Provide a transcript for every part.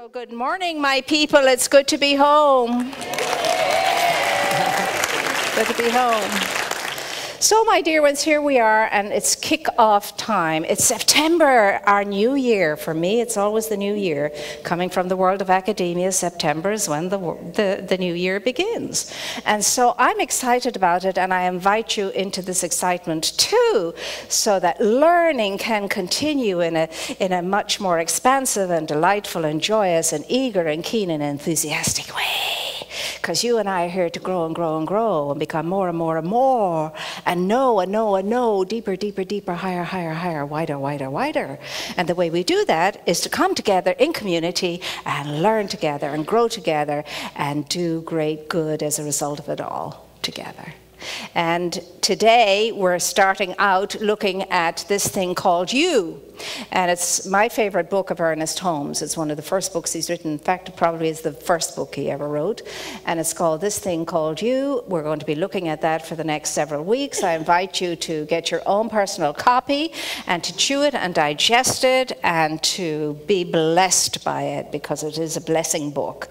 So good morning, my people. It's good to be home. Good to be home. So, my dear ones, here we are, and it's kick-off time. It's September, our new year. For me, it's always the new year. Coming from the world of academia, September is when the new year begins. And so I'm excited about it, and I invite you into this excitement too, so that learning can continue in a much more expansive and delightful and joyous and eager and keen and enthusiastic way. Because you and I are here to grow and grow and grow and become more and more and more and know and know and know, deeper, deeper, deeper, higher, higher, higher, wider, wider, wider. And the way we do that is to come together in community and learn together and grow together and do great good as a result of it all together. And today we're starting out looking at this thing called You. And it's my favorite book of Ernest Holmes. It's one of the first books he's written. In fact, it probably is the first book he ever wrote. And it's called This Thing Called You. We're going to be looking at that for the next several weeks. I invite you to get your own personal copy and to chew it and digest it and to be blessed by it, because it is a blessing book.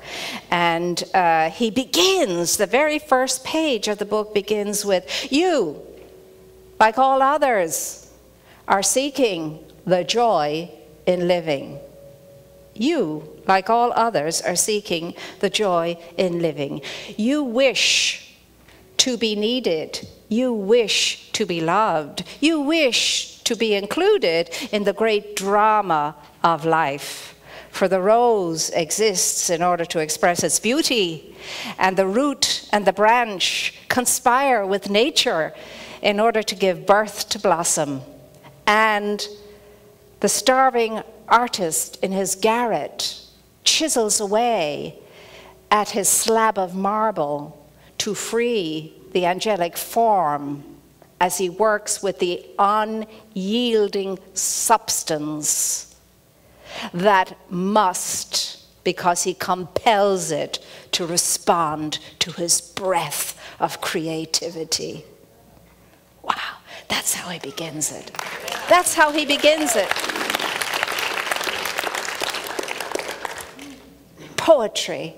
And he begins, the very first page of the book begins with, you, like all others, are seeking the joy in living. You, like all others, are seeking the joy in living. You wish to be needed. You wish to be loved. You wish to be included in the great drama of life. For the rose exists in order to express its beauty, and the root and the branch conspire with nature in order to give birth to blossom. And the starving artist in his garret chisels away at his slab of marble to free the angelic form as he works with the unyielding substance that must, because he compels it to respond to his breath of creativity. Wow, that's how he begins it. That's how he begins it. Poetry.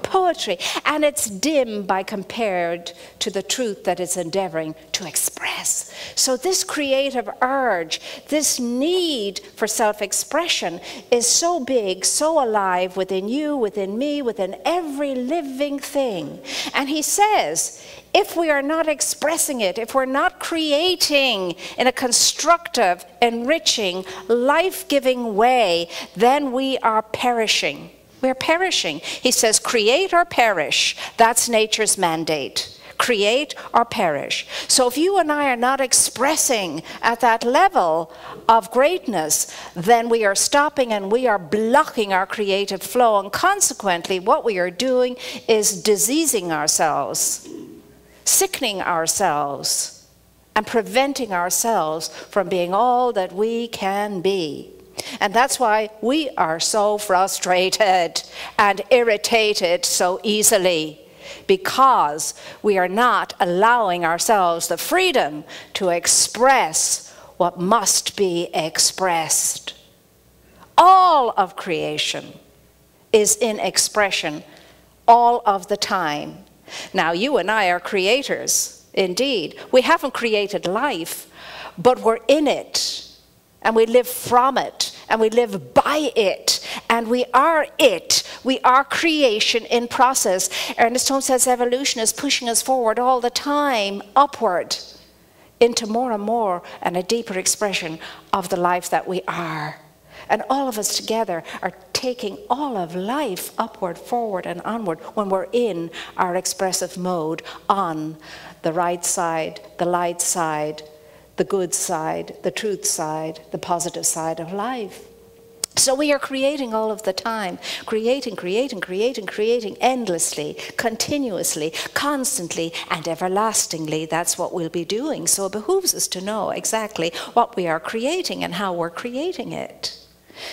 Poetry. And it's dim by compared to the truth that it's endeavoring to express. So this creative urge, this need for self-expression is so big, so alive within you, within me, within every living thing. And he says, if we are not expressing it, if we're not creating in a constructive, enriching, life-giving way, then we are perishing. We're perishing. He says, create or perish. That's nature's mandate. Create or perish. So if you and I are not expressing at that level of greatness, then we are stopping and we are blocking our creative flow. And consequently, what we are doing is diseasing ourselves, sickening ourselves, and preventing ourselves from being all that we can be. And that's why we are so frustrated and irritated so easily, because we are not allowing ourselves the freedom to express what must be expressed. All of creation is in expression all of the time. Now, you and I are creators, indeed. We haven't created life, but we're in it. And we live from it, and we live by it, and we are it. We are creation in process. Ernest Holmes says evolution is pushing us forward all the time, upward, into more and more and a deeper expression of the life that we are. And all of us together are taking all of life upward, forward, and onward when we're in our expressive mode on the right side, the light side, the good side, the truth side, the positive side of life. So we are creating all of the time, creating, creating, creating, creating endlessly, continuously, constantly, and everlastingly. That's what we'll be doing. So it behooves us to know exactly what we are creating and how we're creating it.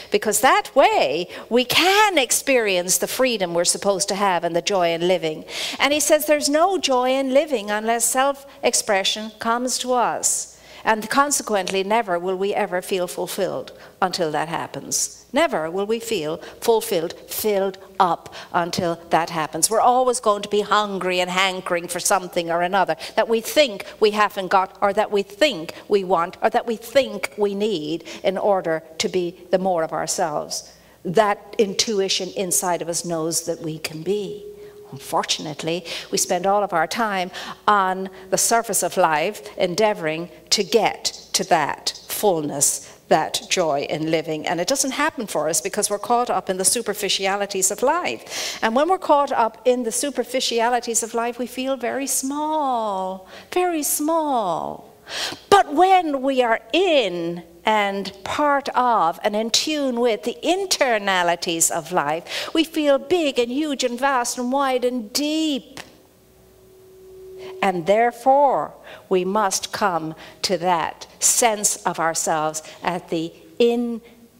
Because that way we can experience the freedom we're supposed to have and the joy in living. And he says there's no joy in living unless self-expression comes to us. And consequently, never will we ever feel fulfilled until that happens. Never will we feel fulfilled, filled up until that happens. We're always going to be hungry and hankering for something or another that we think we haven't got, or that we think we want, or that we think we need in order to be the more of ourselves. That intuition inside of us knows that we can be. Unfortunately, we spend all of our time on the surface of life endeavoring to get to that fullness, that joy in living. And it doesn't happen for us because we're caught up in the superficialities of life. And when we're caught up in the superficialities of life, we feel very small, very small. But when we are in and part of and in tune with the internalities of life, we feel big and huge and vast and wide and deep. And therefore, we must come to that sense of ourselves at the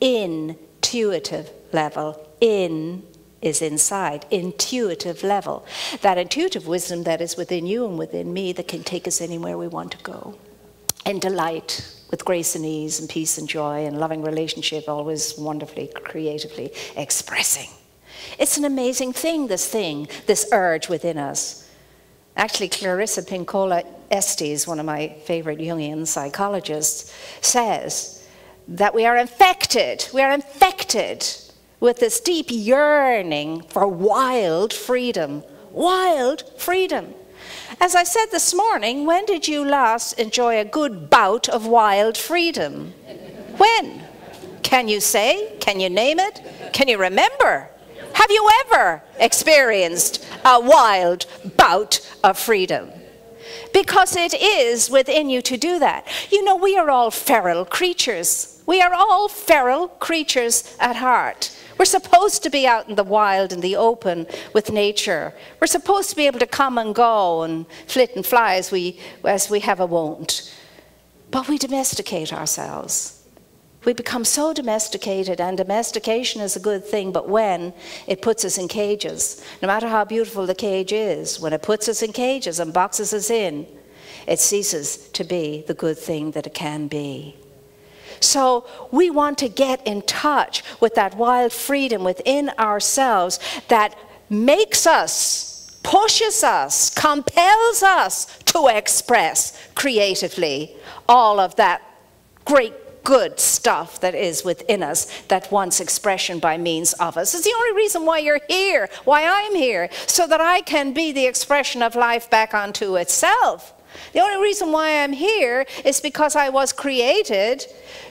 intuitive level. In is inside, intuitive level. That intuitive wisdom that is within you and within me that can take us anywhere we want to go. In delight, with grace and ease and peace and joy and loving relationship, always wonderfully, creatively expressing. It's an amazing thing, this urge within us. Actually, Clarissa Pinkola Estes, one of my favorite Jungian psychologists, says that we are infected with this deep yearning for wild freedom. Wild freedom. As I said this morning, when did you last enjoy a good bout of wild freedom? When? Can you say? Can you name it? Can you remember? Have you ever experienced a wild bout of freedom? Because it is within you to do that. You know, we are all feral creatures. We are all feral creatures at heart. We're supposed to be out in the wild, in the open, with nature. We're supposed to be able to come and go and flit and fly as we have a wont. But we domesticate ourselves. We become so domesticated, and domestication is a good thing, but when it puts us in cages, no matter how beautiful the cage is, when it puts us in cages and boxes us in, it ceases to be the good thing that it can be. So we want to get in touch with that wild freedom within ourselves that makes us, pushes us, compels us to express creatively all of that great good stuff that is within us that wants expression by means of us. It's the only reason why you're here, why I'm here, so that I can be the expression of life back onto itself. The only reason why I'm here is because I was created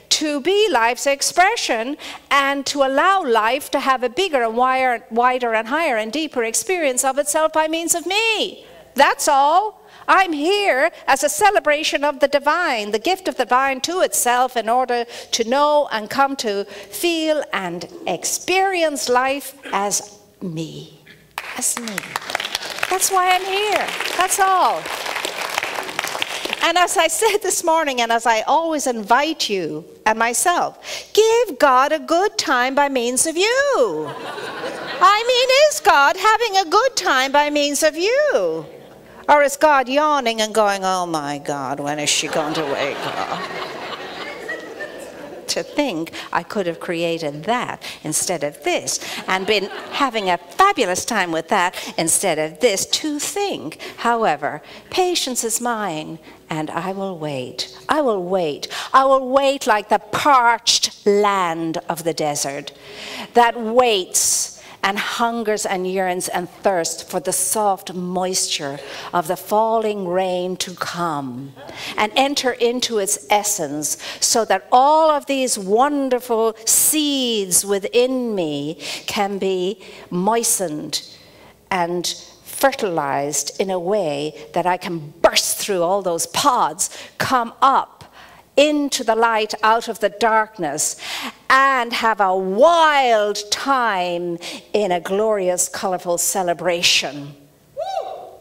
to be life's expression and to allow life to have a bigger and wider and higher and deeper experience of itself by means of me. That's all. I'm here as a celebration of the divine, the gift of the divine to itself, in order to know and come to feel and experience life as me. As me. That's why I'm here. That's all. And as I said this morning, and as I always invite you and myself, give God a good time by means of you. I mean, is God having a good time by means of you? Or is God yawning and going, oh my God, when is she going to wake up? To think I could have created that instead of this, and been having a fabulous time with that instead of this. To think, however, patience is mine, and I will wait. I will wait. I will wait like the parched land of the desert that waits and hungers and yearns and thirsts for the soft moisture of the falling rain to come and enter into its essence, so that all of these wonderful seeds within me can be moistened and fertilized in a way that I can burst through all those pods, come up into the light out of the darkness, and have a wild time in a glorious, colorful celebration.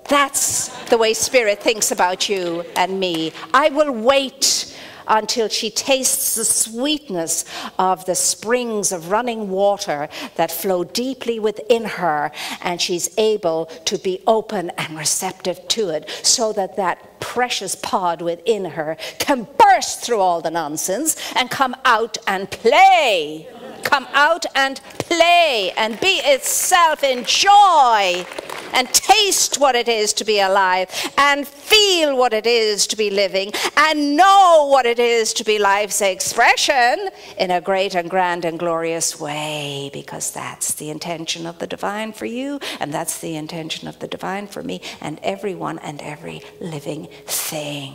That's the way Spirit thinks about you and me. I will wait until she tastes the sweetness of the springs of running water that flow deeply within her, and she's able to be open and receptive to it, so that that precious pod within her can burst through all the nonsense and come out and play. Come out and play and be itself in joy and taste what it is to be alive and feel what it is to be living and know what it is to be life's expression in a great and grand and glorious way, because that's the intention of the divine for you, and that's the intention of the divine for me and everyone and every living thing.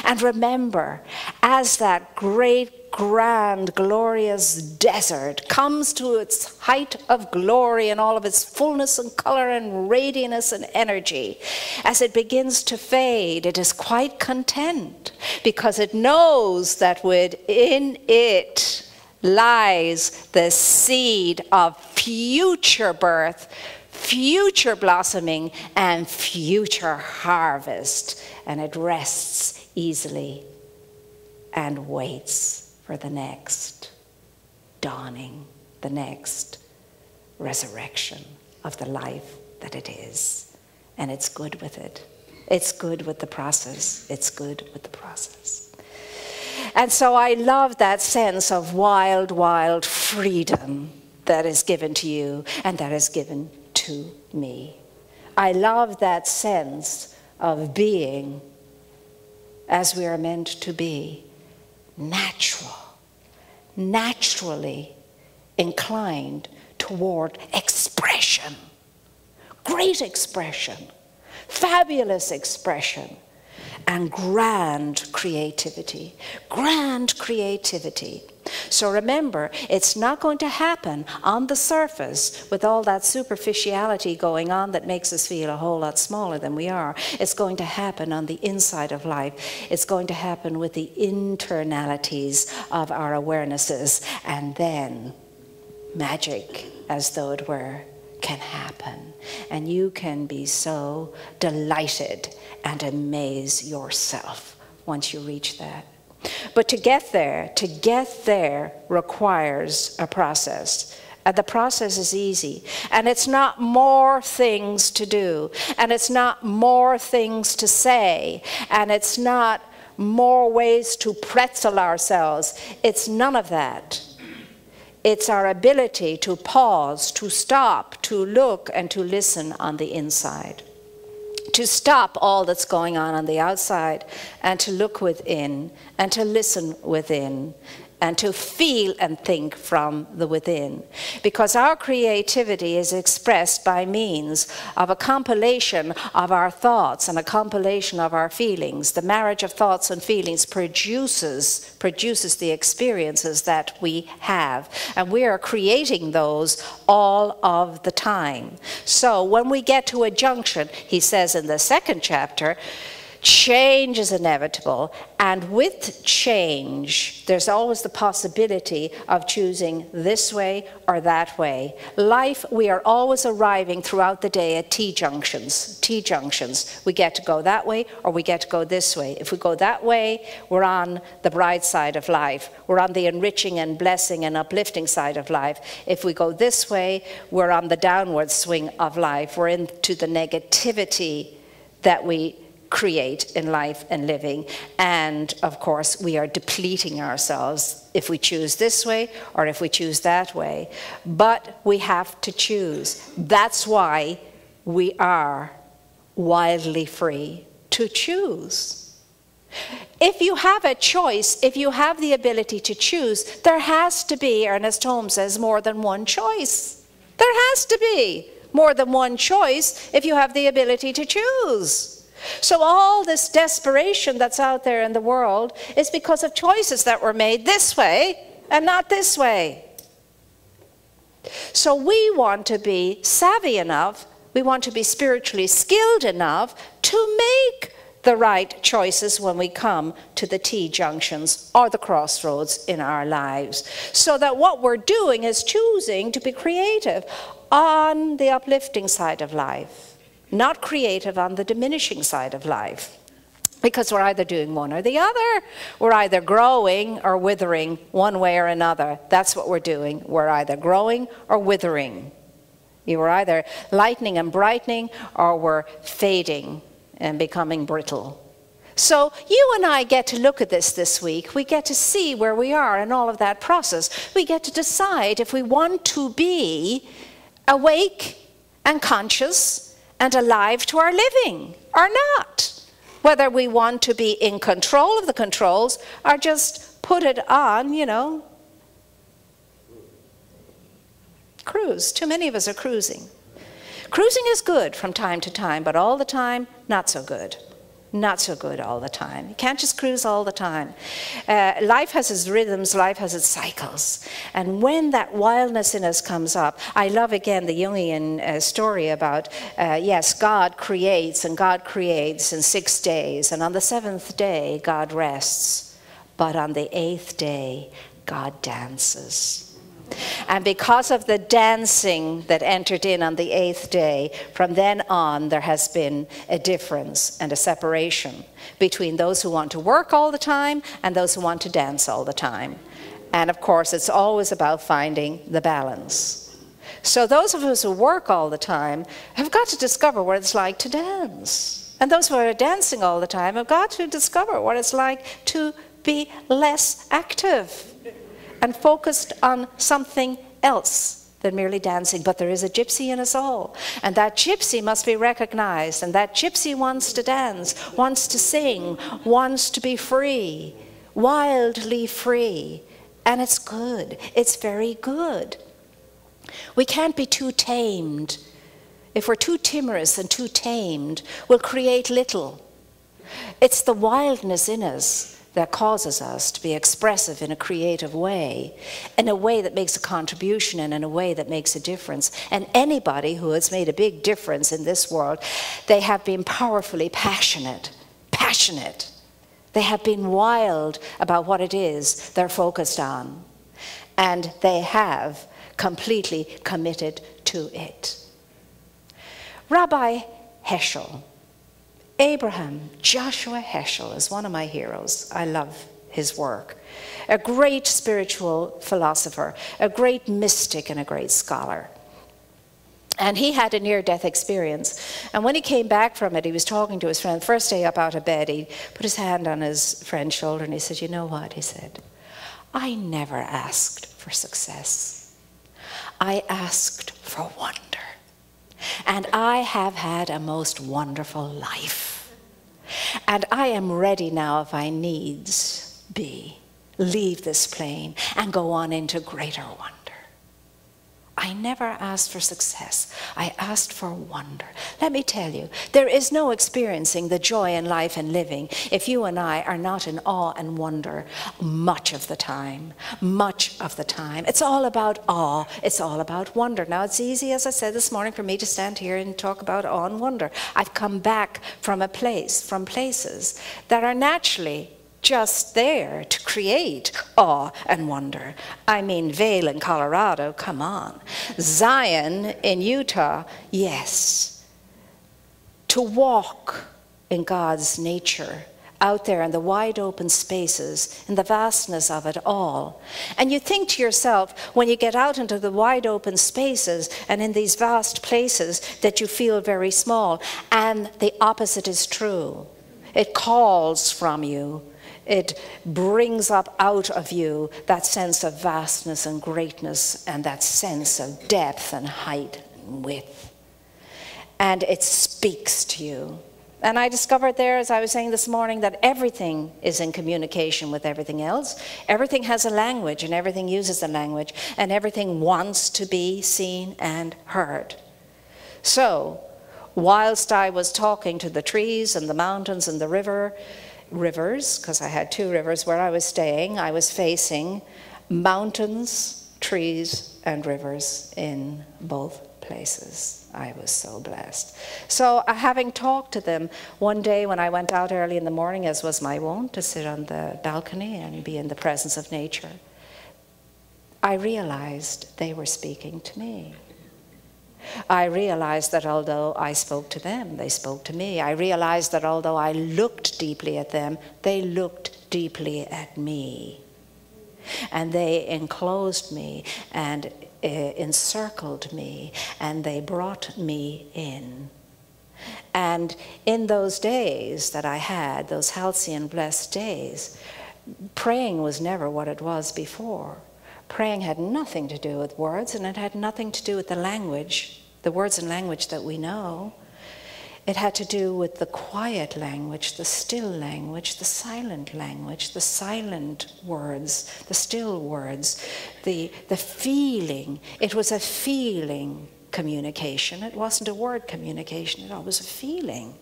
And remember, as that great, grand, glorious desert comes to its height of glory and all of its fullness and color and radiance and energy, as it begins to fade, it is quite content, because it knows that within it lies the seed of future birth, future blossoming, and future harvest. And it rests easily and waits for the next dawning, the next resurrection of the life that it is. And it's good with it. It's good with the process. It's good with the process. And so I love that sense of wild, wild freedom that is given to you and that is given to me. I love that sense of being as we are meant to be, natural, naturally inclined toward expression, great expression, fabulous expression, and grand creativity. Grand creativity. So remember, it's not going to happen on the surface with all that superficiality going on that makes us feel a whole lot smaller than we are. It's going to happen on the inside of life. It's going to happen with the internalities of our awarenesses. And then magic, as though it were, can happen. And you can be so delighted and amaze yourself once you reach that. But to get there requires a process. And the process is easy. And it's not more things to do. And it's not more things to say. And it's not more ways to pretzel ourselves. It's none of that. It's our ability to pause, to stop, to look, and to listen on the inside. To stop all that's going on the outside and to look within and to listen within and to feel and think from the within. Because our creativity is expressed by means of a compilation of our thoughts and a compilation of our feelings. The marriage of thoughts and feelings produces the experiences that we have. And we are creating those all of the time. So when we get to a junction, he says in the second chapter, change is inevitable, and with change, there's always the possibility of choosing this way or that way. Life, we are always arriving throughout the day at T-junctions. T-junctions. We get to go that way or we get to go this way. If we go that way, we're on the bright side of life. We're on the enriching and blessing and uplifting side of life. If we go this way, we're on the downward swing of life. We're into the negativity that we create in life and living. And of course, we are depleting ourselves if we choose this way or if we choose that way. But we have to choose. That's why we are wildly free to choose. If you have a choice, if you have the ability to choose, there has to be, Ernest Holmes says, more than one choice. There has to be more than one choice if you have the ability to choose. So all this desperation that's out there in the world is because of choices that were made this way and not this way. So we want to be savvy enough, we want to be spiritually skilled enough to make the right choices when we come to the T-junctions or the crossroads in our lives. So that what we're doing is choosing to be creative on the uplifting side of life. Not creative on the diminishing side of life. Because we're either doing one or the other. We're either growing or withering one way or another. That's what we're doing. We're either growing or withering. You're either lightening and brightening or we're fading and becoming brittle. So you and I get to look at this week. We get to see where we are in all of that process. We get to decide if we want to be awake and conscious and alive to our living or not. Whether we want to be in control of the controls or just put it on, you know, cruise. Too many of us are cruising. Cruising is good from time to time, but all the time, not so good. Not so good all the time. You can't just cruise all the time. Life has its rhythms, life has its cycles. And when that wildness in us comes up, I love again the Jungian story about, yes, God creates and God creates in 6 days. And on the 7th day, God rests. But on the 8th day, God dances. And because of the dancing that entered in on the 8th day, from then on there has been a difference and a separation between those who want to work all the time and those who want to dance all the time. And of course it's always about finding the balance. So those of us who work all the time have got to discover what it's like to dance. And those who are dancing all the time have got to discover what it's like to be less active and focused on something else than merely dancing. But there is a gypsy in us all. And that gypsy must be recognized. And that gypsy wants to dance, wants to sing, wants to be free, wildly free. And it's good. It's very good. We can't be too tamed. If we're too timorous and too tamed, we'll create little. It's the wildness in us that causes us to be expressive in a creative way, in a way that makes a contribution and in a way that makes a difference. And anybody who has made a big difference in this world, they have been powerfully passionate. They have been wild about what it is they're focused on. And they have completely committed to it. Rabbi Heschel, Abraham Joshua Heschel is one of my heroes. I love his work. A great spiritual philosopher, a great mystic and a great scholar. And he had a near-death experience. And when he came back from it, he was talking to his friend. First day up out of bed, he put his hand on his friend's shoulder and he said, "You know what?" he said. "I never asked for success. I asked for wonder. And I have had a most wonderful life. And I am ready now, if I needs be, leave this plane and go on into greater wonder. I never asked for success. I asked for wonder." Let me tell you, there is no experiencing the joy in life and living if you and I are not in awe and wonder much of the time. Much of the time. It's all about awe. It's all about wonder. Now, it's easy, as I said this morning, for me to stand here and talk about awe and wonder. I've come back from places that are naturally just there to create awe and wonder. I mean, Vail in Colorado, come on. Zion in Utah, yes. To walk in God's nature, out there in the wide open spaces, in the vastness of it all. And you think to yourself, when you get out into the wide open spaces and in these vast places, that you feel very small. And the opposite is true. It calls from you. It brings up out of you that sense of vastness and greatness and that sense of depth and height and width. And it speaks to you. And I discovered there, as I was saying this morning, that everything is in communication with everything else. Everything has a language and everything uses a language and everything wants to be seen and heard. So, whilst I was talking to the trees and the mountains and the rivers, because I had 2 rivers where I was staying, I was facing mountains, trees, and rivers in both places. I was so blessed. So having talked to them one day when I went out early in the morning, as was my wont, to sit on the balcony and be in the presence of nature, I realized they were speaking to me. I realized that although I spoke to them, they spoke to me. I realized that although I looked deeply at them, they looked deeply at me. And they enclosed me and encircled me, and they brought me in. And in those days that I had, those halcyon blessed days, praying was never what it was before. Praying had nothing to do with words, and it had nothing to do with the language, the words and language that we know. It had to do with the quiet language, the still language, the silent language, the silent words, the still words, the feeling. It was a feeling communication. It wasn't a word communication. It was a feeling.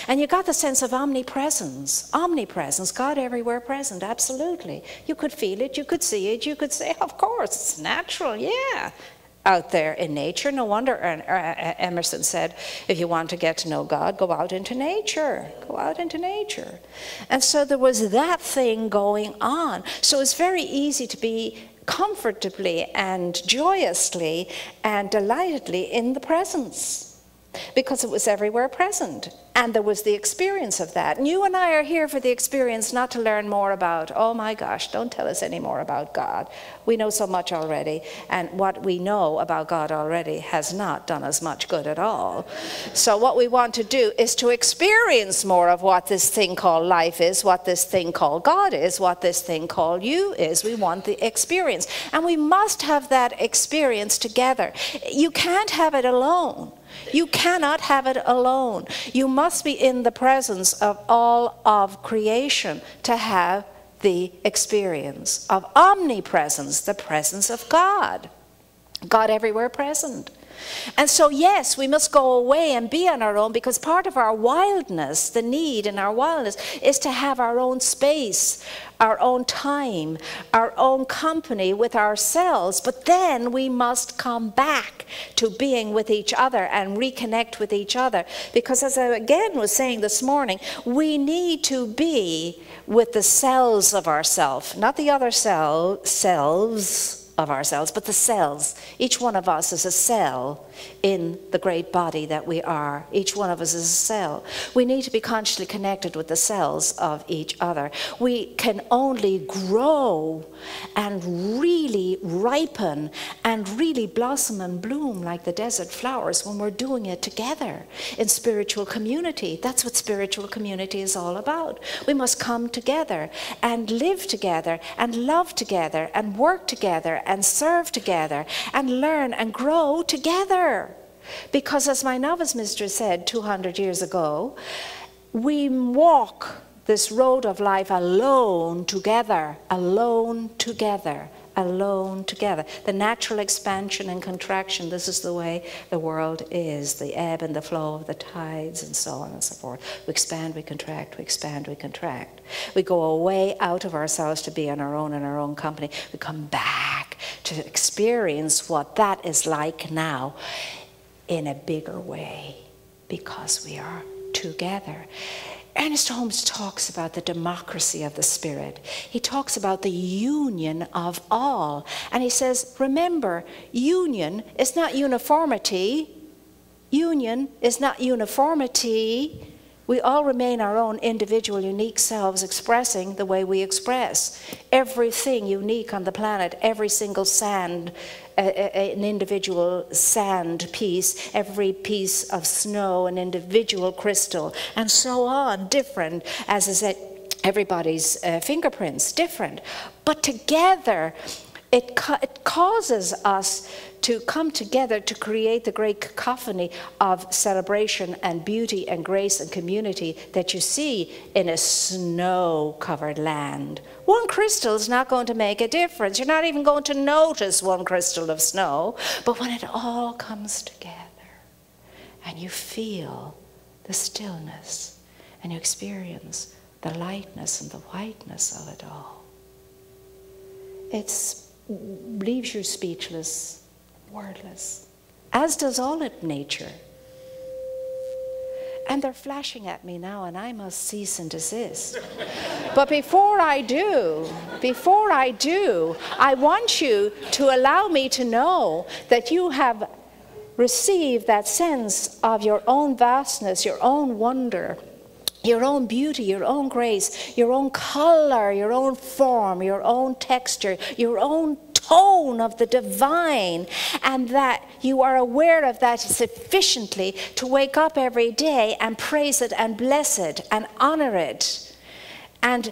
And you got the sense of omnipresence. Omnipresence, God everywhere present, absolutely. You could feel it, you could see it, you could say, of course, it's natural, yeah. Out there in nature. No wonder Emerson said, if you want to get to know God, go out into nature. Go out into nature. And so there was that thing going on. So it's very easy to be comfortably and joyously and delightedly in the presence, because it was everywhere present. And there was the experience of that. And you and I are here for the experience, not to learn more about, oh my gosh, don't tell us any more about God. We know so much already, and what we know about God already has not done us much good at all. So what we want to do is to experience more of what this thing called life is, what this thing called God is, what this thing called you is. We want the experience. And we must have that experience together. You can't have it alone. You cannot have it alone. You must be in the presence of all of creation to have the experience of omnipresence, the presence of God. God everywhere present. And so, yes, we must go away and be on our own, because part of our wildness, the need in our wildness, is to have our own space, our own time, our own company with ourselves. But then we must come back to being with each other and reconnect with each other. Because as I again was saying this morning, we need to be with the cells of ourselves, not the other selves of ourselves, but the cells. Each one of us is a cell in the great body that we are. Each one of us is a cell. We need to be consciously connected with the cells of each other. We can only grow and really ripen and really blossom and bloom like the desert flowers when we're doing it together in spiritual community. That's what spiritual community is all about. We must come together and live together and love together and work together and serve together and learn and grow together. Because as my novice mistress said 200 years ago, we walk this road of life alone together, alone together, alone together. The natural expansion and contraction, this is the way the world is, the ebb and the flow of the tides and so on and so forth. We expand, we contract, we expand, we contract. We go away out of ourselves to be on our own in our own company. We come back to experience what that is like now in a bigger way, because we are together. Ernest Holmes talks about the democracy of the Spirit. He talks about the union of all. And he says, remember, union is not uniformity. Union is not uniformity. We all remain our own individual, unique selves, expressing the way we express. Everything unique on the planet, every single sand, an individual sand piece, every piece of snow, an individual crystal, and so on, different, as is it, everybody's fingerprints, different. But together, it causes us to come together to create the great cacophony of celebration and beauty and grace and community that you see in a snow-covered land. One crystal is not going to make a difference. You're not even going to notice one crystal of snow. But when it all comes together and you feel the stillness and you experience the lightness and the whiteness of it all, it leaves you speechless, wordless, as does all of nature. And they're flashing at me now, and I must cease and desist. But before I do, I want you to allow me to know that you have received that sense of your own vastness, your own wonder, your own beauty, your own grace, your own color, your own form, your own texture, your own tone of the divine, and that you are aware of that sufficiently to wake up every day and praise it and bless it and honor it, and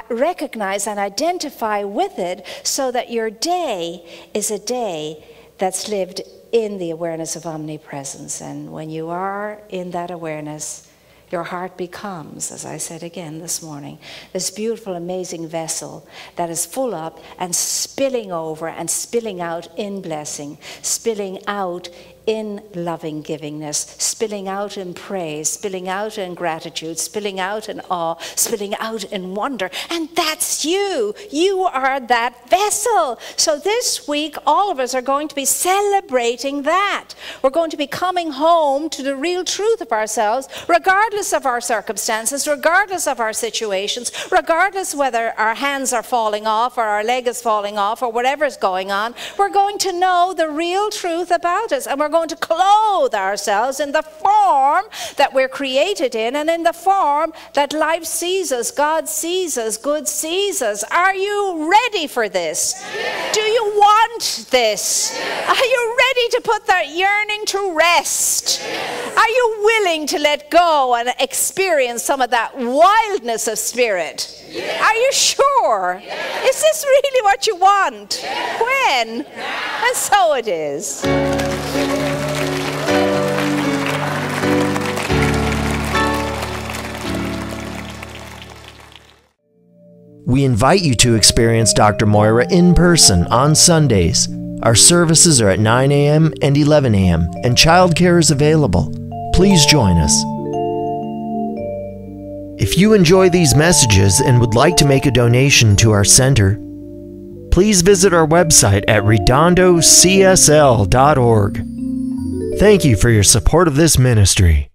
recognize and identify with it, so that your day is a day that's lived in the awareness of omnipresence. And when you are in that awareness, your heart becomes, as I said again this morning, this beautiful, amazing vessel that is full up and spilling over and spilling out in blessing, spilling out in loving givingness, spilling out in praise, spilling out in gratitude, spilling out in awe, spilling out in wonder. And that's you. You are that vessel. So this week, all of us are going to be celebrating that. We're going to be coming home to the real truth of ourselves, regardless of our circumstances, regardless of our situations, regardless whether our hands are falling off or our leg is falling off or whatever's going on. We're going to know the real truth about us, and we're going to clothe ourselves in the form that we're created in, and in the form that life sees us, God sees us, good sees us. Are you ready for this? Yes. Do you want this? Yes. Are you ready to put that yearning to rest? Yes. Are you willing to let go and experience some of that wildness of spirit? Yes. Are you sure? Yes. Is this really what you want? Yes. When? Yes. And so it is. We invite you to experience Dr. Moira in person on Sundays. Our services are at 9 a.m. and 11 a.m., and childcare is available. Please join us. If you enjoy these messages and would like to make a donation to our center, please visit our website at redondocsl.org. Thank you for your support of this ministry.